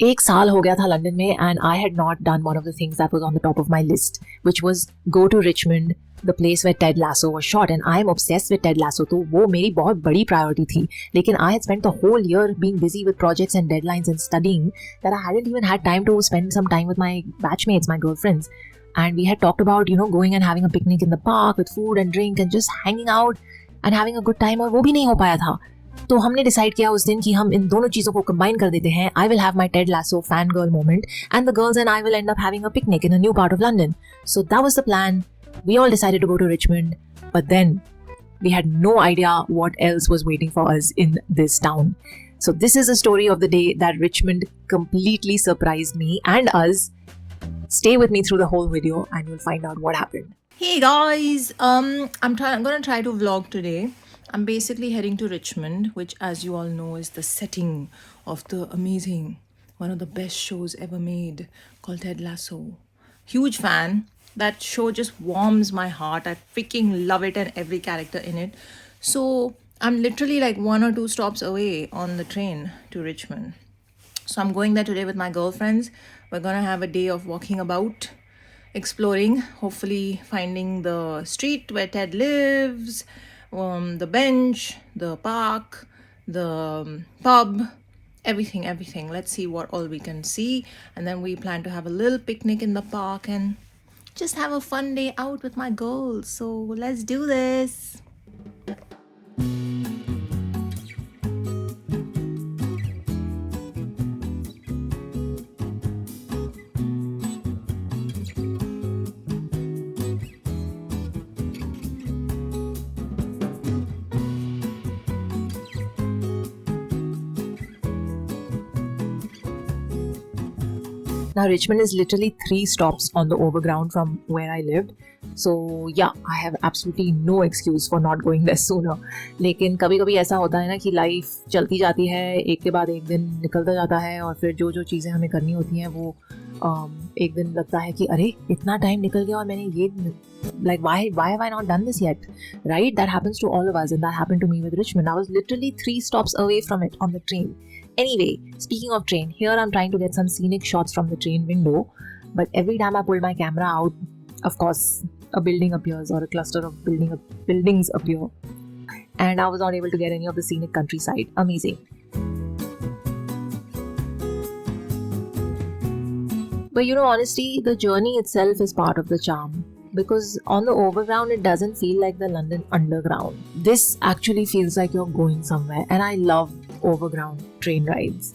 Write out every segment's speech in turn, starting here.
एक साल हो गया था लंदन में and I had not done one of the things that was on the top of my list, which was go to Richmond, the place where Ted Lasso was shot, and I am obsessed with Ted Lasso, तो वो मेरी बहुत बड़ी priority थी. लेकिन I had spent the whole year being busy with projects and deadlines and studying that I hadn't even had time to spend some time with my batchmates, my girlfriends. And we had talked about, going and having a picnic in the park with food and drink and just hanging out and having a good time, और वो भी नहीं हो पाया था. तो हमने decide किया उस दिन कि हम इन दोनों चीज़ों को कंबाइन कर देते हैं. I will have my Ted Lasso fan girl moment and the girls and I will end up having a picnic in a new part of London. So that was the plan. We all decided to go to Richmond, but then we had no idea what else was waiting for us in this town. So this is a story of the day that Richmond completely surprised me and us. Stay with me through the whole video and you'll find out what happened. Hey guys, I'm gonna try to vlog today. I'm basically heading to Richmond, which as you all know is the setting of the amazing, one of the best shows ever made, called Ted Lasso. Huge fan. That show just warms my heart. I freaking love it and every character in it. So I'm literally like 1 or 2 stops away on the train to Richmond. So I'm going there today with my girlfriends. We're gonna have a day of walking about, exploring, hopefully finding the street where Ted lives, the bench, the park, the pub, everything. Let's see what all we can see, and then we plan to have a little picnic in the park and just have a fun day out with my girls. So let's do this. Now Richmond is literally 3 stops on the overground from where I lived. So yeah, I have absolutely no excuse for not going there sooner. लेकिन कभी कभी ऐसा होता है ना कि life चलती जाती है, एक के बाद एक दिन निकलता जाता है और फिर जो चीज़ें हमें करनी होती हैं वो एक दिन लगता है कि अरे इतना टाइम निकल गया और मैंने ये like why have I not done this yet, right? That happens to all of us and that happened to me with Richmond. I was literally 3 stops away from it on the train. Anyway, speaking of train, here I'm trying to get some scenic shots from the train window, but every time I pull my camera out, of course, a building appears or a cluster of buildings appear, and I was not able to get any of the scenic countryside. Amazing. But honestly, the journey itself is part of the charm. Because on the overground, it doesn't feel like the London underground. This actually feels like you're going somewhere, and I love overground train rides.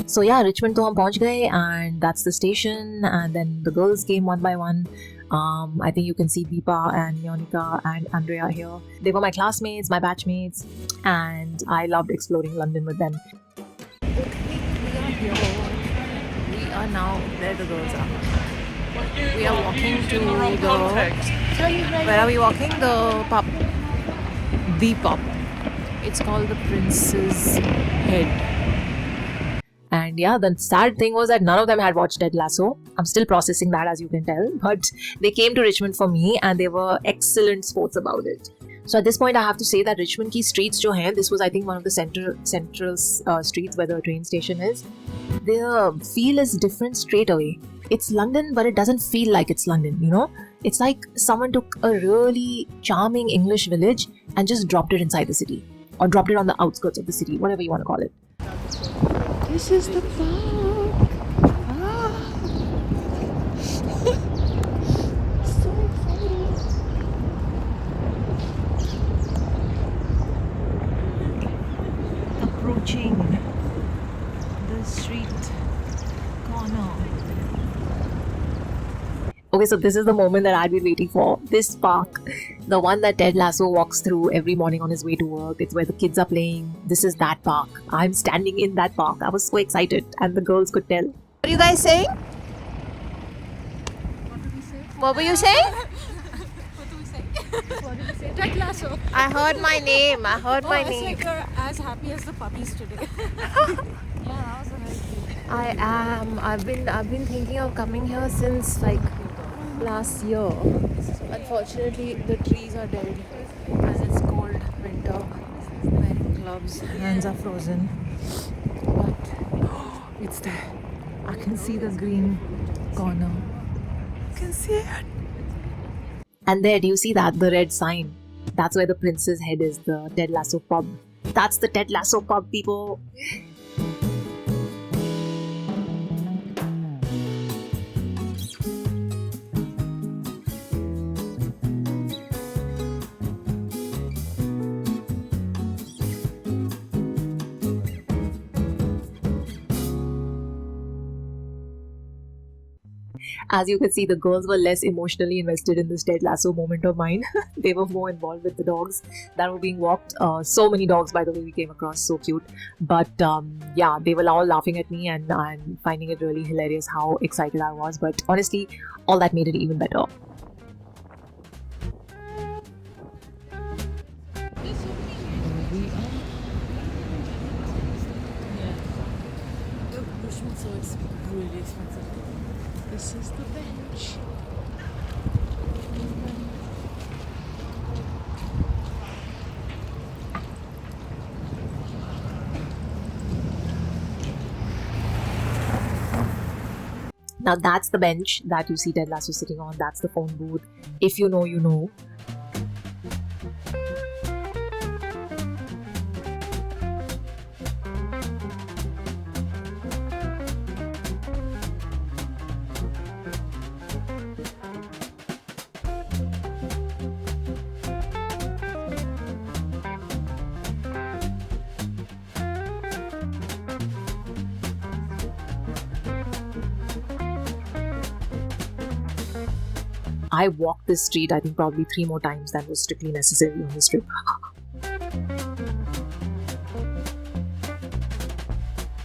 So yeah, Richmond to hum pahunch gaye, and that's the station. And then the girls came one by one. I think you can see Deepa and Monica and Andrea here. They were my classmates, my batchmates, and I loved exploring London with them. We are now where the girls are. We are walking to the... Where are we walking? The pub. The pub. It's called the Prince's Head. And yeah, the sad thing was that none of them had watched Ted Lasso. I'm still processing that, as you can tell. But they came to Richmond for me and they were excellent sports about it. So at this point, I have to say that Richmond ki streets jo hain, this was I think one of the central streets where the train station is. The feel is different straight away. It's London, but it doesn't feel like it's London, It's like someone took a really charming English village and just dropped it inside the city. Or dropped it on the outskirts of the city, whatever you want to call it. This is the park. So exciting. Approaching the street corner. Okay, so this is the moment that I've been waiting for. This park, the one that Ted Lasso walks through every morning on his way to work. It's where the kids are playing. This is that park. I'm standing in that park. I was so excited and the girls could tell. What are you guys saying? What did we say? What were you saying? What did we say? Ted Lasso. I heard my name. It's like you're as happy as the puppies today. Yeah, that was amazing. I am. I've been thinking of coming here since like last year. Unfortunately, the trees are dead and it's cold winter. gloves, hands are frozen. But it's there. I can see the green corner. I can see it. And there, do you see that? The red sign. That's where the Prince's Head is, the Ted Lasso pub. That's the Ted Lasso pub, people. As you can see, the girls were less emotionally invested in this Ted Lasso moment of mine. They were more involved with the dogs that were being walked. So many dogs, by the way, we came across, so cute. But yeah, they were all laughing at me and finding it really hilarious how excited I was. But honestly, all that made it even better. Richmond, so it's really expensive. This is the bench. Now that's the bench that you see Ted Lasso sitting on. That's the phone booth. If you know, you know. I walked this street, I think probably 3 more times than was strictly necessary on this trip.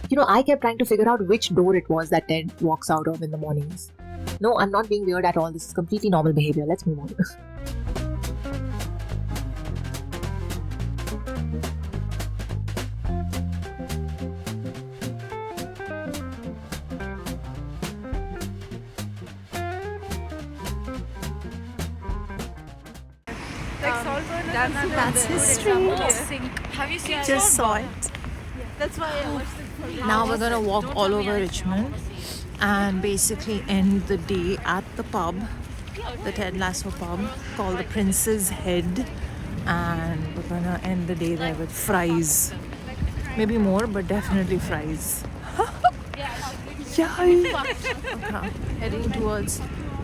You know, I kept trying to figure out which door it was that Ted walks out of in the mornings. No, I'm not being weird at all. This is completely normal behavior. Let's move on. That's history. Have you seen Just saw it. That's why I watched it. Now we're gonna walk all over Richmond and basically end the day at the pub, the Ted Lasso pub called the Prince's Head, and we're gonna end the day there with fries. Maybe more, but definitely fries. Yay! Okay. Heading towards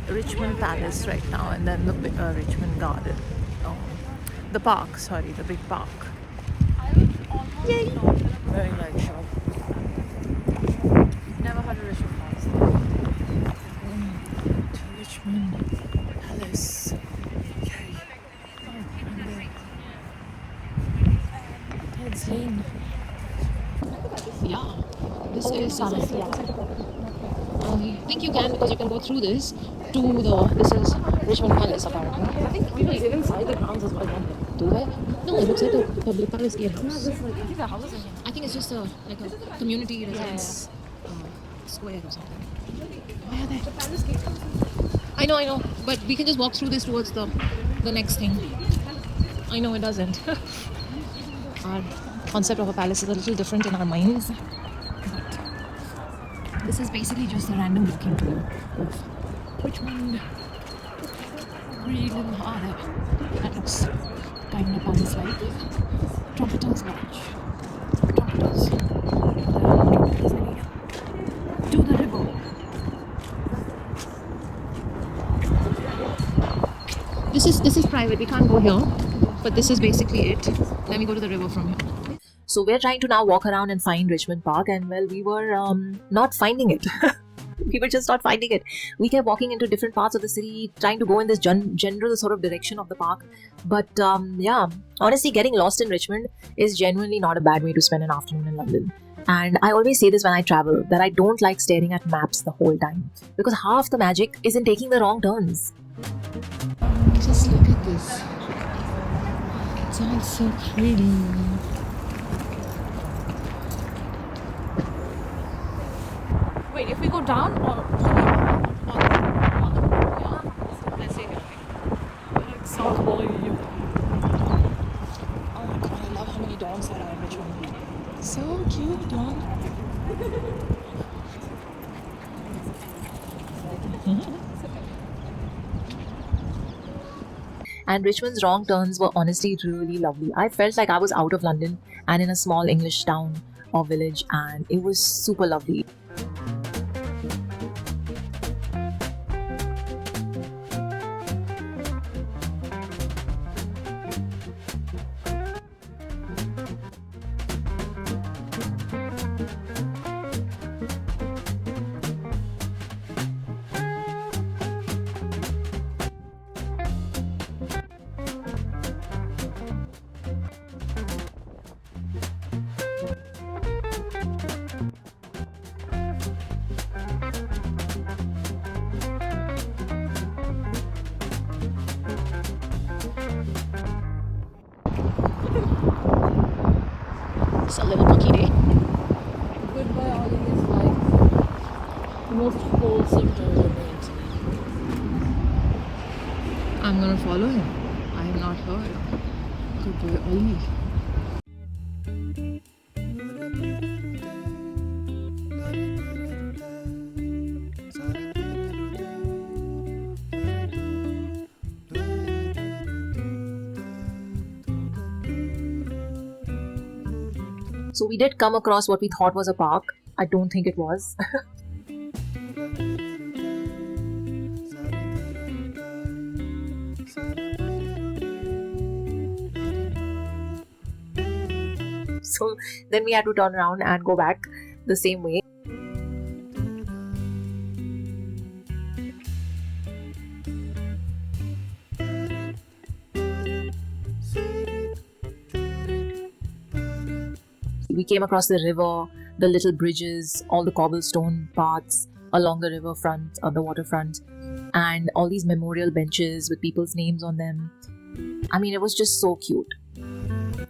Richmond Palace right now, and then the Richmond Garden. The park, sorry, the big park. Yay! Very nice shop. Never had a Richmond Palace. To Richmond Palace. Yay! And then Ted's Lane. Yeah, this is I think you can, because you can go through this to this is Richmond Palace apparently. I think people live inside the grounds as well. Do they? No, it looks like a public palace gatehouse. I think the houses are here. I think it's just like a community residence square or something. Where are they? I know, but we can just walk through this towards the next thing. I know it doesn't. Our concept of a palace is a little different in our minds. But this is basically just a random walking tour of Richmond. Really little harder. That looks kind of palace-like. Trumpeters Lodge. Trumpeters. To the river. This is private. We can't go here. But this is basically it. Let me go to the river from here. So we're trying to now walk around and find Richmond Park, and well, we were not finding it. We were just not finding it. We kept walking into different parts of the city, trying to go in this general sort of direction of the park. But yeah, honestly, getting lost in Richmond is genuinely not a bad way to spend an afternoon in London. And I always say this when I travel, that I don't like staring at maps the whole time, because half the magic is in taking the wrong turns. Just look at this. It's all so pretty. Wait, if we go down or let's say Oh my god, I love how many dogs around Richmond Hill. So cute, dog. And Richmond's wrong turns were honestly really lovely. I felt like I was out of London and in a small English town or village, and it was super lovely. It's a little mucky day. Goodbye, Ollie is like the most wholesome tour ever made. I'm gonna follow him. I have not heard. Goodbye, Ollie. So we did come across what we thought was a park. I don't think it was. So then we had to turn around and go back the same way. We came across the river, the little bridges, all the cobblestone paths along the riverfront or the waterfront, and all these memorial benches with people's names on them. I mean, it was just so cute.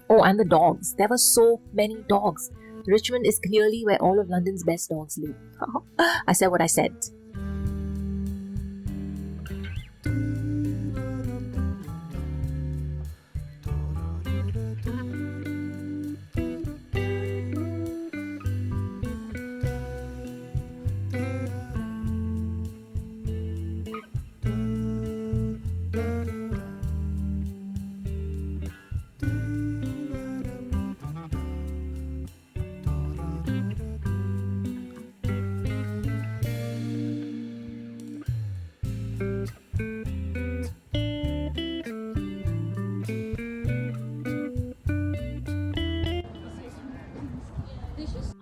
Oh, and the dogs. There were so many dogs. Richmond is clearly where all of London's best dogs live. I said what I said.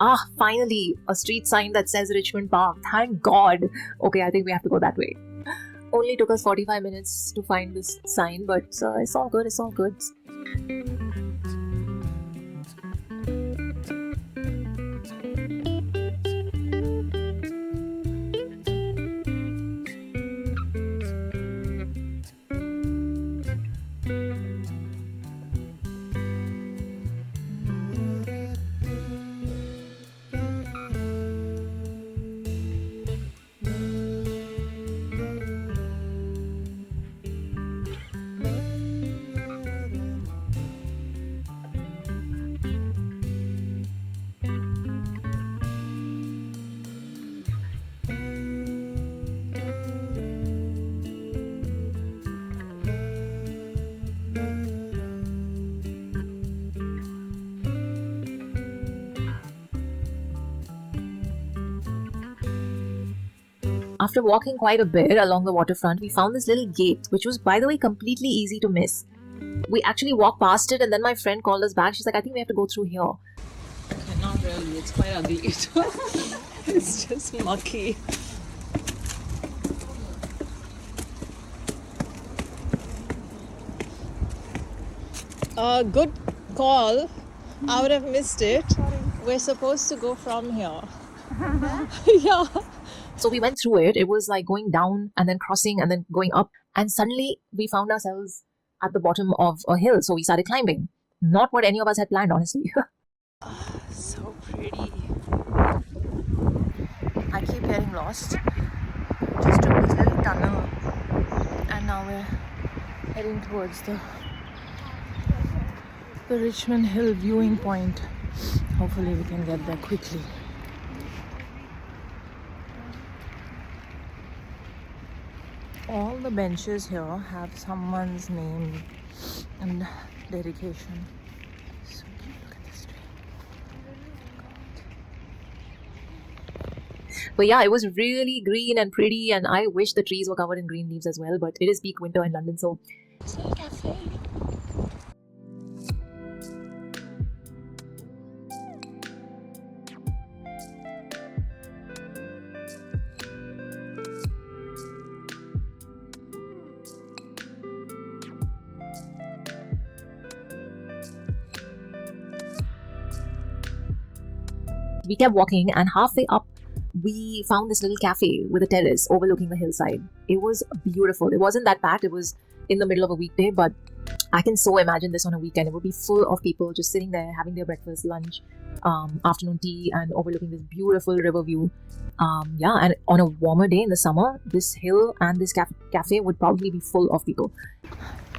Ah, finally, a street sign that says Richmond Park. Thank God. Okay, I think we have to go that way. Only took us 45 minutes to find this sign, but it's all good, it's all good. After walking quite a bit along the waterfront, we found this little gate, which was, by the way, completely easy to miss. We actually walked past it, and then my friend called us back. She's like, I think we have to go through here. Not really. It's quite ugly. It's just mucky. Good call. I would have missed it. We're supposed to go from here. Yeah. So we went through it. It was like going down and then crossing and then going up. And suddenly we found ourselves at the bottom of a hill. So we started climbing. Not what any of us had planned, honestly. So pretty. I keep getting lost. Just took this little tunnel. And now we're heading towards the the Richmond Hill viewing point. Hopefully we can get there quickly. All the benches here have someone's name and dedication. So cute. Look at this tree. But yeah, it was really green and pretty, and I wish the trees were covered in green leaves as well, but it is peak winter in London, so It's a little cafe. we kept walking, and halfway up we found this little cafe with a terrace overlooking the hillside. It was beautiful. It wasn't that packed, it was in the middle of a weekday, but I can so imagine this on a weekend. It would be full of people just sitting there having their breakfast, lunch, afternoon tea, and overlooking this beautiful river view. Yeah, and on a warmer day in the summer, this hill and this cafe would probably be full of people.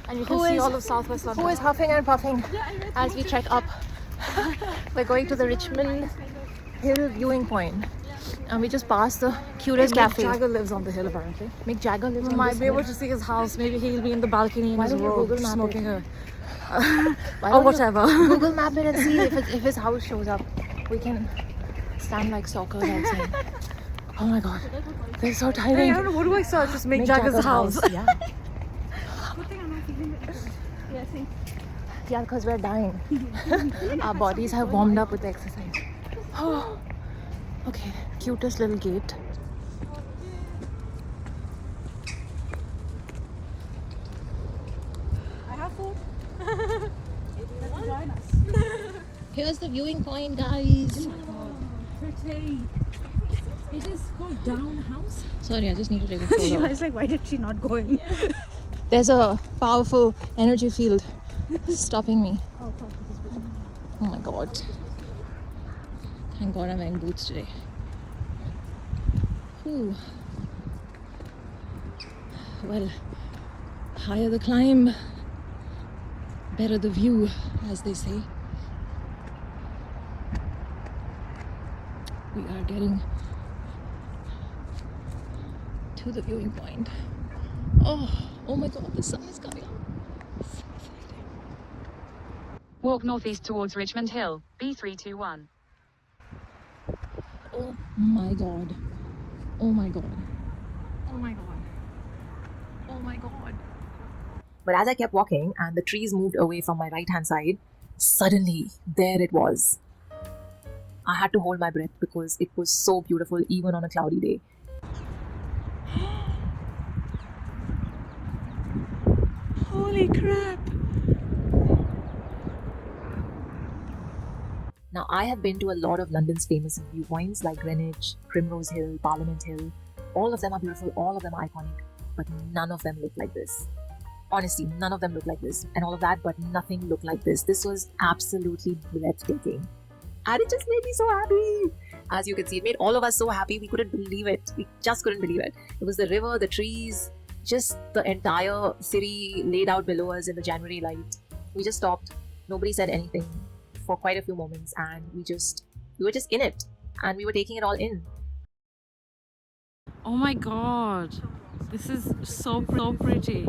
And you can see all of Southwest London. Who is huffing and puffing as we trek up? We're going to the Richmond Hill viewing point. And we just passed the cutest cafe. Mick Jagger lives on the hill apparently. Mick Jagger lives You on might this be hill. able to see his house. Maybe he'll be in the balcony in Why his don't you robe Google map smoking it? a Why or don't you whatever. Google map it and see if his house shows up. We can stand like stalkers outside. Oh my god, they're so Hey, I tiring. don't know, what do I search? Just Mick Mick Jagger's house. Yeah. Good thing I'm not feeling it. Yeah, see. Yeah, because we're dying. Our bodies have warmed up with the exercise. Oh, okay, cutest little gate. I have food. Join us. Here's the viewing point, guys. Pretty. It is called Down House. Sorry, I just need to take a I photo. was like, why did she not go in? There's a powerful energy field stopping me. Oh my god. Thank god I'm wearing boots today. Ooh. Well, higher the climb, better the view, as they say. We are getting to the viewing point. Oh my god, the sun is coming up. So exciting. Walk northeast towards Richmond Hill, B321. Oh my god. Oh my god. Oh my god. Oh my god. But as I kept walking and the trees moved away from my right hand side, suddenly there it was. I had to hold my breath because it was so beautiful even on a cloudy day. Holy crap. Now, I have been to a lot of London's famous viewpoints like Greenwich, Primrose Hill, Parliament Hill. All of them are beautiful, all of them are iconic, but none of them look like this. Honestly, none of them look like this and all of that, but nothing looked like this. This was absolutely breathtaking. And it just made me so happy. As you can see, it made all of us so happy. We couldn't believe it. We just couldn't believe it. It was the river, the trees, just the entire city laid out below us in the January light. We just stopped. Nobody said anything for quite a few moments, and we were just in it, and we were taking it all in. Oh my god. This is so pretty.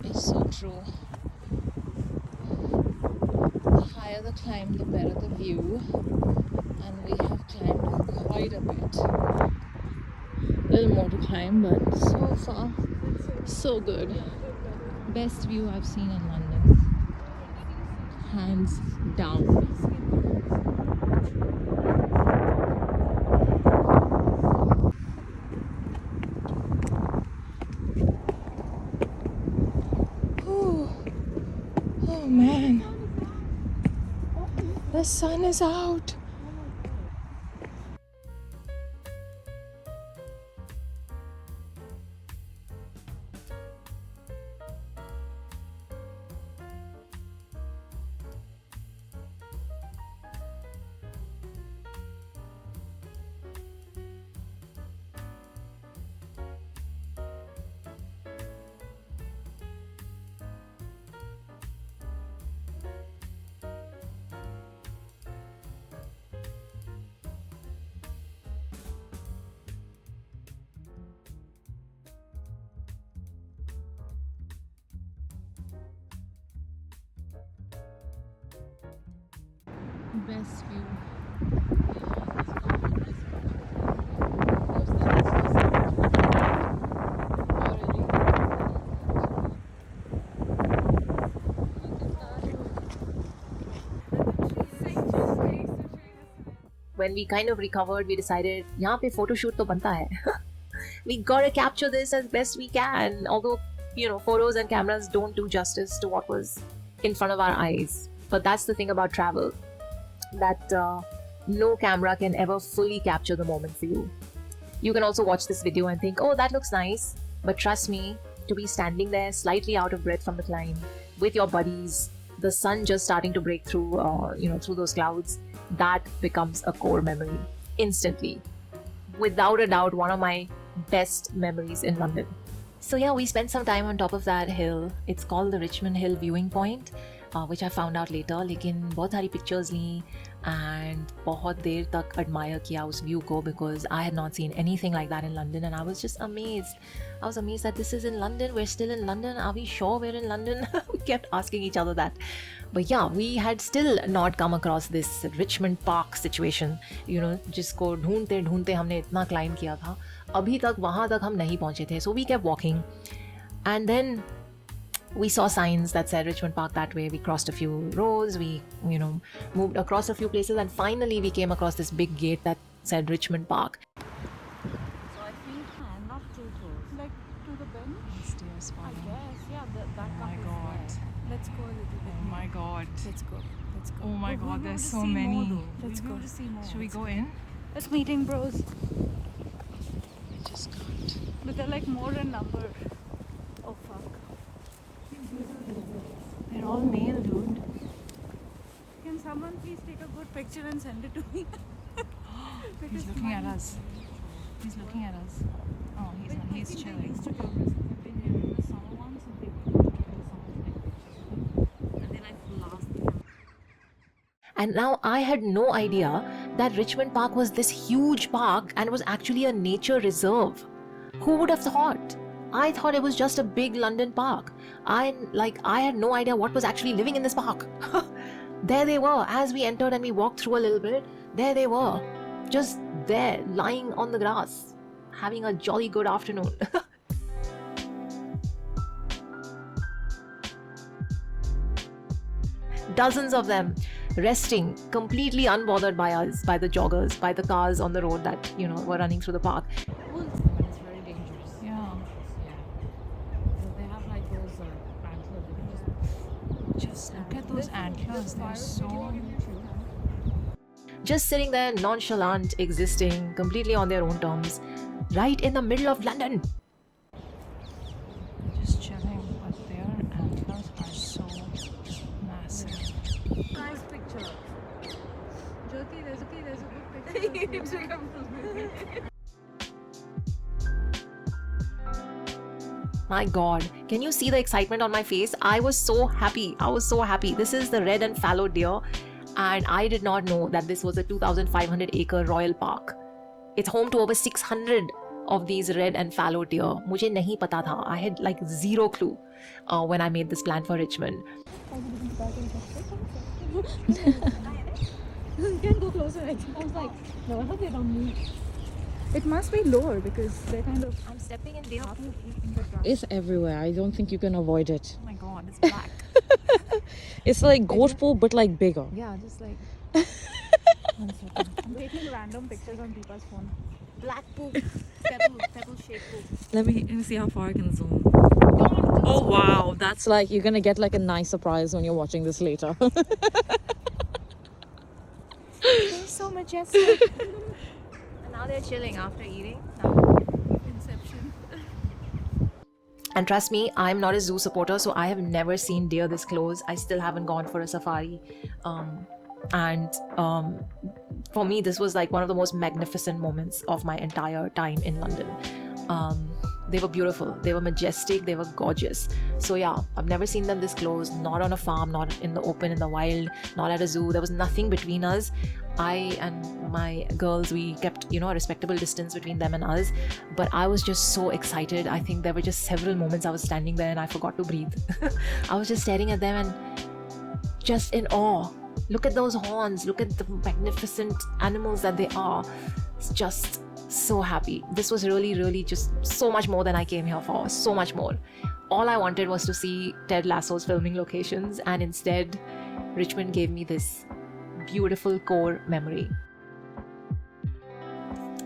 is so true. The higher the climb, the better the view. And we have climbed quite a bit. A little more to climb, but so far, so good. Best view I've seen in London. Hands down. Oh man, the sun is out. Best view. When we kind of recovered, we decided, यहाँ पे photo shoot तो बनता है. We gotta capture this as best we can. Although, photos and cameras don't do justice to what was in front of our eyes. But that's the thing about travel, that no camera can ever fully capture the moment for you. You can also watch this video and think, oh, that looks nice. But trust me, to be standing there slightly out of breath from the climb with your buddies, the sun just starting to break through, through those clouds, that becomes a core memory instantly. Without a doubt, one of my best memories in London. So yeah, we spent some time on top of that hill. It's called the Richmond Hill viewing point, which I found out later. लेकिन बहुत सारी pictures Lee and बहुत देर तक admire किया उस view को, because I had not seen anything like that in London, and I was just amazed. I was amazed that this is in London. We're still in London. Are we sure we're in London? We kept asking each other that. But yeah, we had still not come across this Richmond Park situation, जिसको ढूंढते ढूंढते हमने इतना climb किया था. अभी तक वहाँ तक हम नहीं पहुँचे थे. So we kept walking, and then we saw signs that said Richmond Park that way. We crossed a few rows, we moved across a few places, and finally we came across this big gate that said Richmond Park. So I think not too close. Like to the bench? Stairs I guess. Yeah, that Oh my cup is god. there. Let's go a little bit. Oh my god. Let's go. Let's go. Oh my We'll god, be able there's to so see more many. though. Let's We'll be go able to see more. Should we go in? Let's meeting bros. I just can't. But they're like more in number. Oh fuck. They're all male, dude. Can someone please take a good picture and send it to me? He's looking at us. He's looking at us. Oh, he's chilling. And now I had no idea that Richmond Park was this huge park and was actually a nature reserve. Who would have thought? I thought it was just a big London park. I had no idea what was actually living in this park. There they were as we entered and we walked through a little bit. There they were, just there, lying on the grass, having a jolly good afternoon. Dozens of them resting, completely unbothered by us, by the joggers, by the cars on the road that, were running through the park. It's very dangerous. Yeah. So they have like those antlers. Just look at those antlers. They're so... Just sitting there, nonchalant, existing, completely on their own terms, right in the middle of London. just chilling, but their antlers are so massive. Nice picture. Jyoti, there's a good picture. My god, can you see the excitement on my face? I was so happy. This is the red and fallow deer, and I did not know that this was a 2,500 acre royal park. It's home to over 600 of these red and fallow deer. मुझे नहीं पता था. I had like zero clue when I made this plan for Richmond. You can go closer. I was like, no, I hope they don't move. It must be lower because they're kind of. I'm stepping in deer poop. It's everywhere. I don't think you can avoid it. Oh my god, it's black. It's like goat poo, but like bigger. Yeah, just like I'm taking random pictures on Deepa's phone. black poop, pebble shaped poop. Let me see how far I can zoom. Oh wow, that's like you're gonna get like a nice surprise when you're watching this later. They're so majestic. And now they're chilling after eating. Inception. And trust me, I'm not a zoo supporter, so I have never seen deer this close. I still haven't gone for a safari. For me, this was like one of the most magnificent moments of my entire time in London. They were beautiful, they were majestic, they were gorgeous. So yeah, I've never seen them this close, not on a farm, not in the open, in the wild, not at a zoo. There was nothing between us. I and my girls, we kept, a respectable distance between them and us. But I was just so excited. I think there were just several moments I was standing there and I forgot to breathe. I was just staring at them and just in awe. Look at those horns, look at the magnificent animals that they are. It's just so happy. This was really, really just so much more than I came here for. So much more. All I wanted was to see Ted Lasso's filming locations, and instead Richmond gave me this beautiful core memory.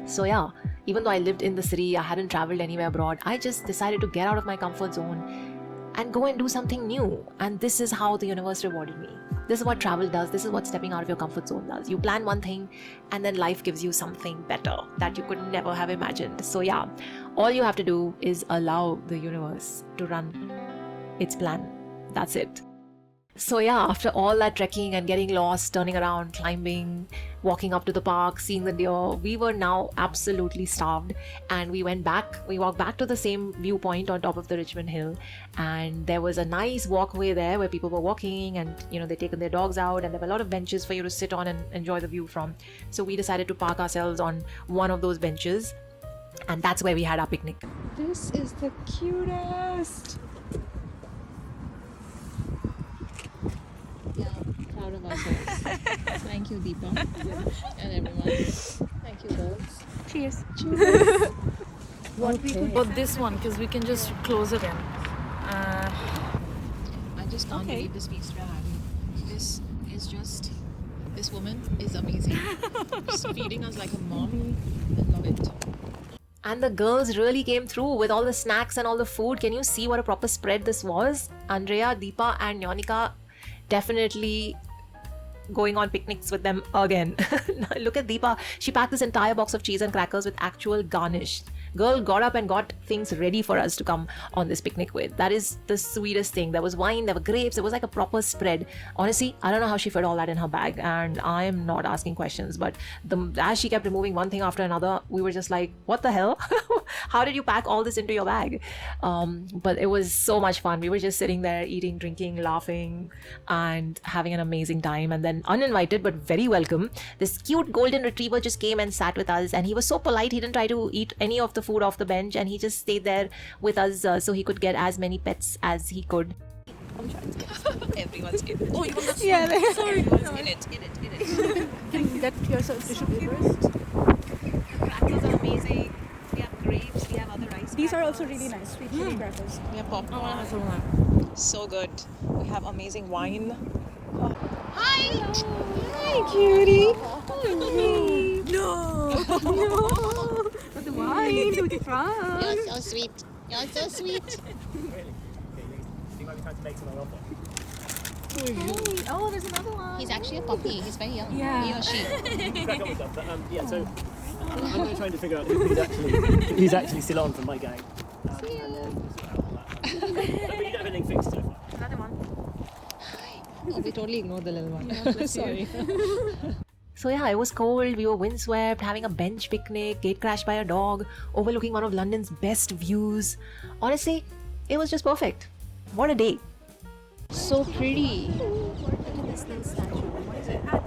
So yeah, even though I lived in the city, I hadn't traveled anywhere abroad, I just decided to get out of my comfort zone and go and do something new. And this is how the universe rewarded me. This is what travel does. This is what stepping out of your comfort zone does. You plan one thing and then life gives you something better that you could never have imagined. So yeah, all you have to do is allow the universe to run its plan. That's it. So yeah, after all that trekking and getting lost, turning around, climbing, walking up to the park, seeing the deer, we were now absolutely starved, and we walked back to the same viewpoint on top of the Richmond Hill, and there was a nice walkway there where people were walking and they'd taken their dogs out, and there were a lot of benches for you to sit on and enjoy the view from. So we decided to park ourselves on one of those benches, and that's where we had our picnic. This is the cutest. Proud of ourselves. Thank you, Deepa, and everyone. Thank you, girls. Cheers. What we could. Oh, this one because we can just close it in. I just can't believe the speech we're having. This woman is amazing. Just feeding us like a mom. I love it. And the girls really came through with all the snacks and all the food. Can you see what a proper spread this was? Andrea, Deepa and Yonika definitely going on picnics with them again. Look at Deepa. She packed this entire box of cheese and crackers with actual garnish. Girl got up and got things ready for us to come on this picnic with. That is the sweetest thing. There was wine, there were grapes, it was like a proper spread. Honestly, I don't know how she fit all that in her bag, and I'm not asking questions, but as she kept removing one thing after another, we were just like, what the hell? How did you pack all this into your bag? But it was so much fun. We were just sitting there eating, drinking, laughing, and having an amazing time. And then uninvited but very welcome, this cute golden retriever just came and sat with us, and he was so polite. He didn't try to eat any of the food off the bench, and he just stayed there with us so he could get as many pets as he could. Everyone's in it. Oh, you want to? Yeah, sorry. In it. Can you get yourself tissue papers? The crackers are amazing. We have grapes, we have other rice. These are also really nice. Sweet chili crackers. We have popcorn. So good. We have amazing wine. Hi! Hi, cutie! No! But the wine, do the fun. You're so sweet. You're so sweet. Oh, there's another one. He's actually a puppy. He's very young. Yeah. He or she. Crack on with stuff, but so I'm going to try to figure out who's actually still on from my gang. See you. But you don't have anything fixed so far. Another one. Oh, we totally ignored the little one. Sorry. So yeah, it was cold, we were windswept, having a bench picnic, gate crashed by a dog, overlooking one of London's best views. Honestly, it was just perfect. What a day. So pretty. Look at this little statue. What is it? I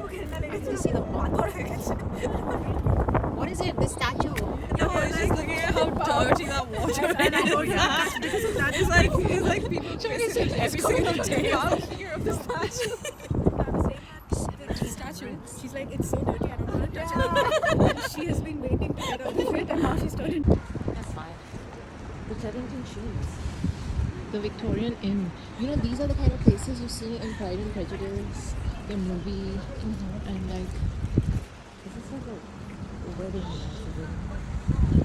can see the plot. What is it? This statue? No, I was just looking at how dirty that water is. That is like people visit every single day out here of the statue. The statue. She's like, it's so dirty, I don't want to touch it. She has been waiting to get out of it, and now she's turned. That's fine. The Teddington Cheese. The Victorian Inn. You know, these are the kind of places you see in Pride and Prejudice, the movie, and like. This is like a wedding.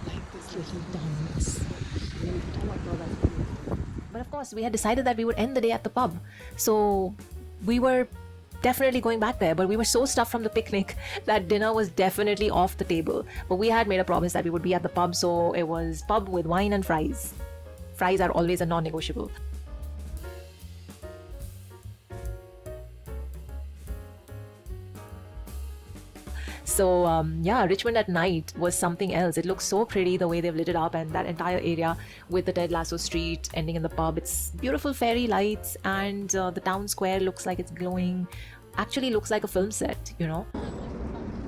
Like this little dance. Oh my god, that's beautiful. But of course, we had decided that we would end the day at the pub. So we were definitely going back there, but we were so stuffed from the picnic that dinner was definitely off the table. But we had made a promise that we would be at the pub, so it was pub with wine and fries. Fries are always a non-negotiable. So yeah, Richmond at night was something else. It looks so pretty the way they've lit it up, and that entire area with the Ted Lasso street ending in the pub. It's beautiful fairy lights, and the town square looks like it's glowing. Actually looks like a film set, you know.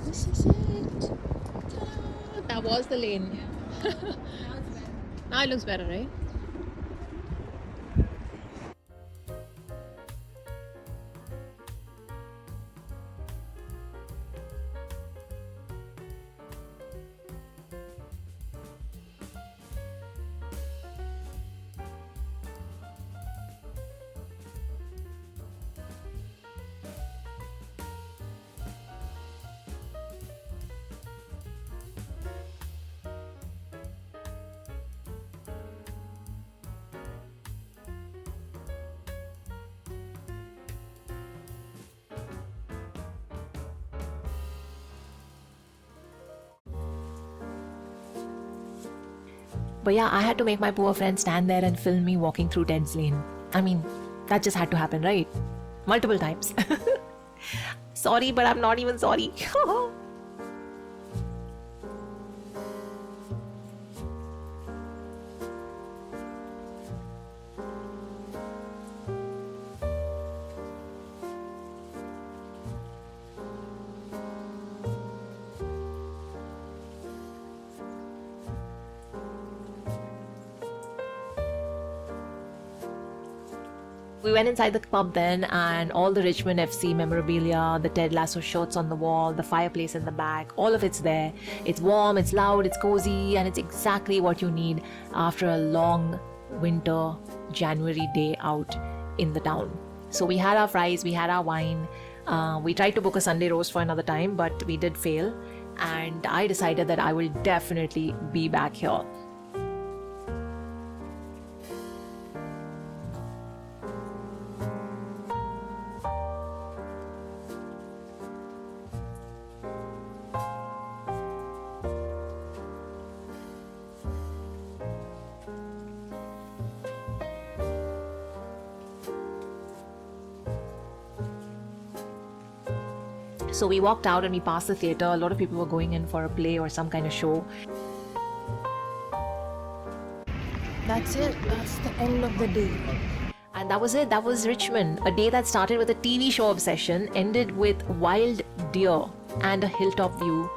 This is it. Ta-da. That was the lane. Now it looks better, right? But yeah, I had to make my poor friend stand there and film me walking through Ted's Lane. I mean, that just had to happen, right? Multiple times. Sorry, but I'm not even sorry. We went inside the pub then, and all the Richmond FC memorabilia, the Ted Lasso shirts on the wall, the fireplace in the back, all of it's there. It's warm, it's loud, it's cozy, and it's exactly what you need after a long winter January day out in the town. So we had our fries, we had our wine. We tried to book a Sunday roast for another time, but we did fail. And I decided that I will definitely be back here. So we walked out and we passed the theatre. A lot of people were going in for a play or some kind of show. That's it. That's the end of the day. And that was it. That was Richmond. A day that started with a TV show obsession, ended with wild deer and a hilltop view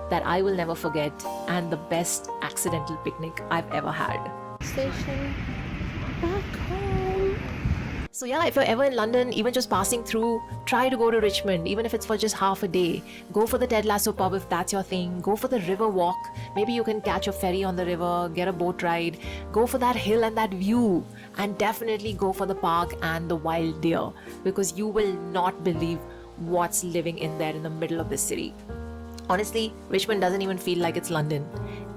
that I will never forget, and the best accidental picnic I've ever had. Station back home. So yeah, if you're ever in London, even just passing through, try to go to Richmond, even if it's for just half a day. Go for the Ted Lasso pub if that's your thing. Go for the river walk. Maybe you can catch a ferry on the river, get a boat ride. Go for that hill and that view. And definitely go for the park and the wild deer, because you will not believe what's living in there in the middle of the city. Honestly, Richmond doesn't even feel like it's London.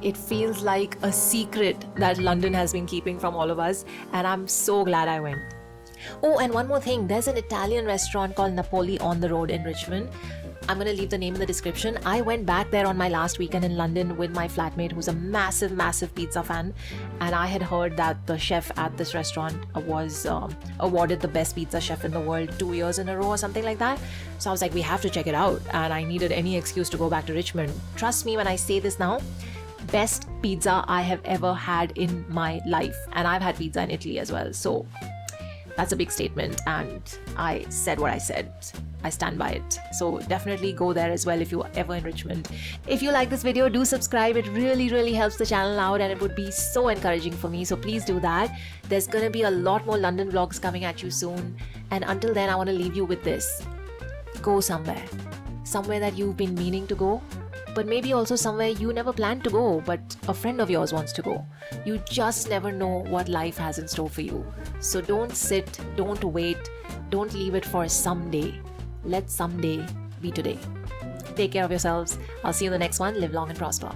It feels like a secret that London has been keeping from all of us, and I'm so glad I went. Oh, and one more thing, there's an Italian restaurant called Napoli on the road in Richmond. I'm going to leave the name in the description. I went back there on my last weekend in London with my flatmate who's a massive pizza fan, and I had heard that the chef at this restaurant was awarded the best pizza chef in the world 2 years in a row or something like that. So I was like, we have to check it out, and I needed any excuse to go back to Richmond. Trust me when I say this now, best pizza I have ever had in my life, and I've had pizza in Italy as well, so that's a big statement, and I said what I said. I stand by it. So definitely go there as well if you're ever in Richmond. If you like this video, do subscribe. It really helps the channel out and it would be so encouraging for me. So please do that. There's gonna be a lot more London vlogs coming at you soon. And until then, I want to leave you with this. Go somewhere. Somewhere that you've been meaning to go, but maybe also somewhere you never planned to go, but a friend of yours wants to go. You just never know what life has in store for you. So don't sit, don't wait, don't leave it for someday. Let someday be today. Take care of yourselves. I'll see you in the next one. Live long and prosper.